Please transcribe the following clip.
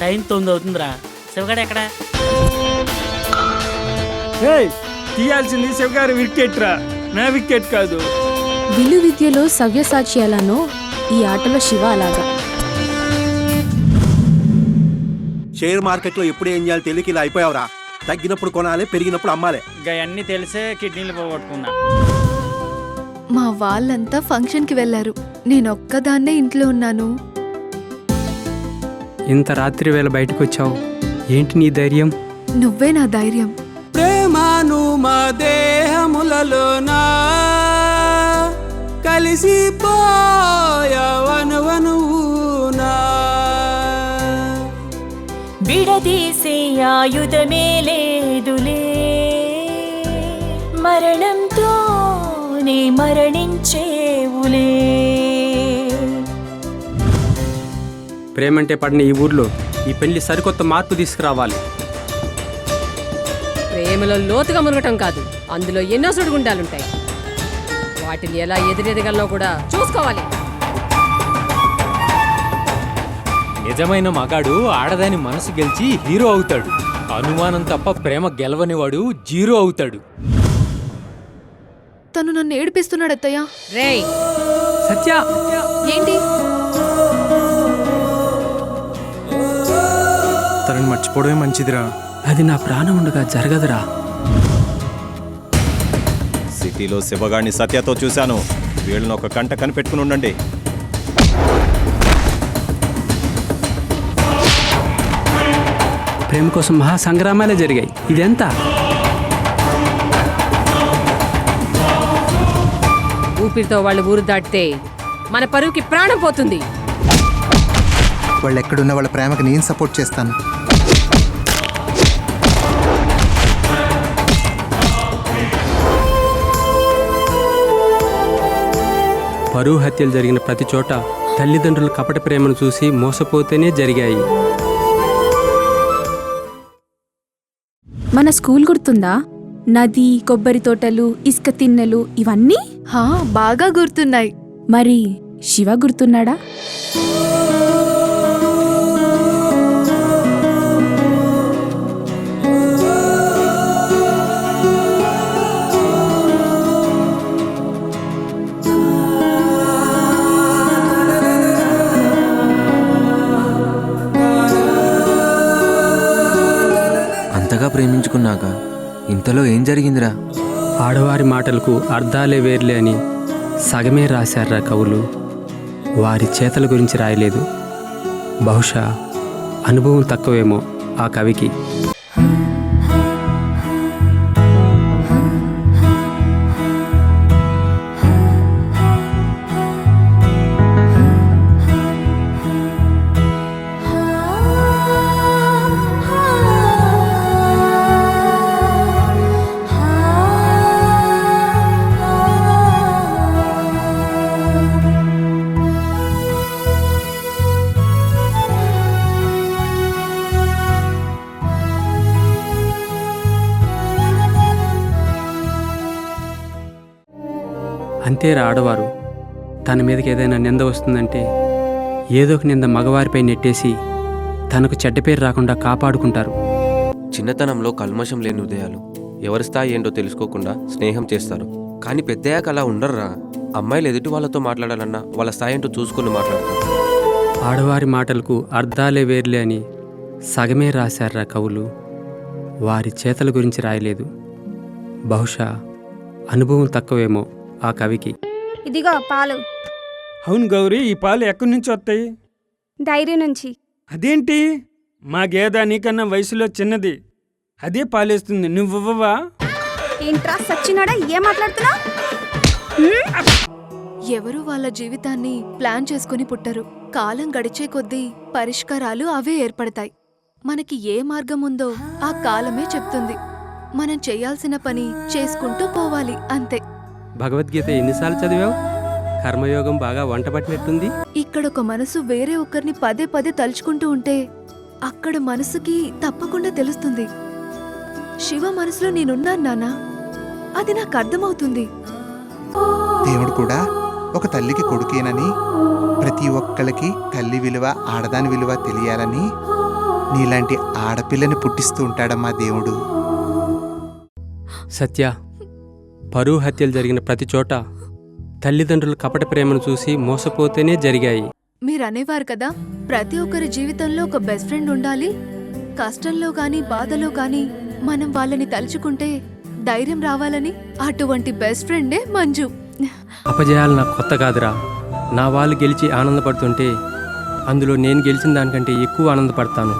Time 9 అవుతుందిరా. శివగాడు ఎక్కడా? తీయాల్సింది శివగారి wicket రా, నా వికెట్ కాదు. విలు విద్యలో సవ్యసాచ్యాలను ఈ ఆటలో శివ అలాగా. షేర్ మార్కెట్ లో ఎప్పుడు ఏం చేయాలి తెలియక ఇలా అయిపోయావురా. తగ్గినప్పుడు కొనాలి, పెరిగినప్పుడు అమ్మాలి. అన్ని తెలిసే కిడ్నీలు పోగొట్టుకున్నా. మా వాళ్ళంతా ఫంక్షన్కి వెళ్లారు, నేనొక్కదాన్నే ఇంట్లో ఉన్నాను. ఇంత రాత్రి వేళ బయటకు వచ్చావు, ఏంటి నీ ధైర్యం? నువ్వే నా ధైర్యం. ప్రేమను మా దేహములలోనా కలిసిపోయవనువనునా విడదీసే ఆయుధమే లేదులే, మరణంతో నీ మరణించేవులే. ప్రేమంటే పడిన ఈ ఊర్లో ఈ పెళ్లి సరికొత్త మార్పు తీసుకురావాలి. ప్రేమలో లోతుగా మునగటం కాదు, అందులో ఎన్నో సుడిగుండాలుంటాయి. వాటిని ఎలా ఎదురెదగలనో కూడా చూసుకోవాలి. నిజమైన మగాడు ఆడదాని మనసు గెలిచి హీరో అవుతాడు. అనుమానం తప్ప ప్రేమ గెలవని వాడు జీరో అవుతాడు. తను నన్ను ఏడిపిస్తున్నాడు అత్తయ్య. రేయ్ సత్య, ఏంటి? తనని మర్చిపోవడమే మంచిదిరా. అది నా ప్రాణం ఉండగా జరగదురా. సిటీలో శివగాడిని సత్యతో చూశాను. వీళ్ళని ఒక కంట కనిపెట్టుకుని ఉండండి. ప్రేమ కోసం మహాసంగ్రామాలే జరిగాయి. ఇదెంత? ఊపిరితో వాళ్ళు ఊరు దాటితే మన పరువుకి ప్రాణం పోతుంది. వాళ్ళు ఎక్కడున్న వాళ్ళ ప్రేమకి నేను సపోర్ట్ చేస్తాను. పరువు హత్యలు జరిగిన ప్రతి చోట తల్లిదండ్రుల కపట ప్రేమను చూసి మోసపోతేనే జరిగాయి. మన స్కూల్ గుర్తుందా? నది, కొబ్బరి తోటలు, ఇసుక తిన్నెలు ఇవన్నీ బాగా గుర్తున్నాయి. మరి శివ గుర్తున్నాడా? అంతగా ప్రేమించుకున్నాక ఇంతలో ఏం జరిగిందిరా? ఆడవారి మాటలకు అర్థాలే వేర్లే అని సగమే రాశారా కవులు. వారి చేతల గురించి రాయలేదు. బహుశా అనుభవం తక్కువేమో ఆ కవికి. అంతేరా ఆడవారు. తన మీదకి ఏదైనా నింద వస్తుందంటే ఏదో ఒక నింద మగవారిపై నెట్టేసి తనకు చెడ్డ పేరు రాకుండా కాపాడుకుంటారు. చిన్నతనంలో కల్మషం లేని హృదయాలు ఎవరి స్థాయి ఏంటో తెలుసుకోకుండా స్నేహం చేస్తారు. కానీ పెద్దయ్యాక అలా ఉండర్రా. అమ్మాయిలు ఎదుటి వాళ్ళతో మాట్లాడాలన్నా వాళ్ళ స్థాయి ఏంటో చూసుకుని మాట్లాడతారు. ఆడవారి మాటలకు అర్థాలే వేర్లే అని సగమే రాశారా కవులు. వారి చేతల గురించి రాయలేదు. బహుశా అనుభవం తక్కువేమో ఆ కవికి. ఇదిగో పాలు. అవును గౌరీ, ఈ పాలు ఎక్కడి నుంచి వస్తాయి? డైరీ నుంచి. అదేంటి? మా గేద నీకన్నా వయసులో చిన్నది, అదే పాలేస్తుంది, నువ్వవ్వవా? ఏంట్రా సచ్చినాడా, ఏం మాట్లాడుతున్నా? ఎవరు వాళ్ళ జీవితాన్ని ప్లాన్ చేసుకుని పుట్టరు. కాలం గడిచే కొద్దీ పరిష్కారాలు అవే ఏర్పడతాయి. మనకి ఏ మార్గం ఉందో ఆ కాలమే చెప్తుంది. మనం చేయాల్సిన పని చేసుకుంటూ పోవాలి, అంతే. భగవద్గీత ఎన్నిసార్లు చదివావు? కర్మయోగం బాగా వంట పట్టినట్టుంది. ఇక్కడొక మనసు వేరే ఒకరిని పదే పదే తలుచుకుంటూ ఉంటే అక్కడ మనసుకి తప్పకుండా తెలుస్తుంది. శివ మనసులో నేనున్నాను నాన్నా, అది నాకు అర్థమవుతుంది. దేవుడు కూడా ఒక తల్లికి కొడుకేనని, ప్రతి ఒక్కళ్ళకి తల్లి విలువ, ఆడదాని విలువ తెలియాలని నీలాంటి ఆడపిల్లని పుట్టిస్తూ ఉంటాడమ్మా దేవుడు. సత్య, పరువు హత్యలు జరిగిన ప్రతి చోట తల్లిదండ్రుల కపట ప్రేమను చూసి మోసపోతేనే జరిగాయి. మీరనేవారు కదా, ప్రతి ఒక్కరి జీవితంలో ఒక బెస్ట్ ఫ్రెండ్ ఉండాలి. కష్టంలో గాని బాధలో గాని మనం వాళ్ళని తలుచుకుంటే ధైర్యం రావాలని. అటువంటి బెస్ట్ ఫ్రెండే మంజు. అపజయాలు నాకు కొత్త కాదురా. నా వాళ్ళు గెలిచి ఆనందపడుతుంటే అందులో నేను గెలిచిన దానికంటే ఎక్కువ ఆనందపడతాను.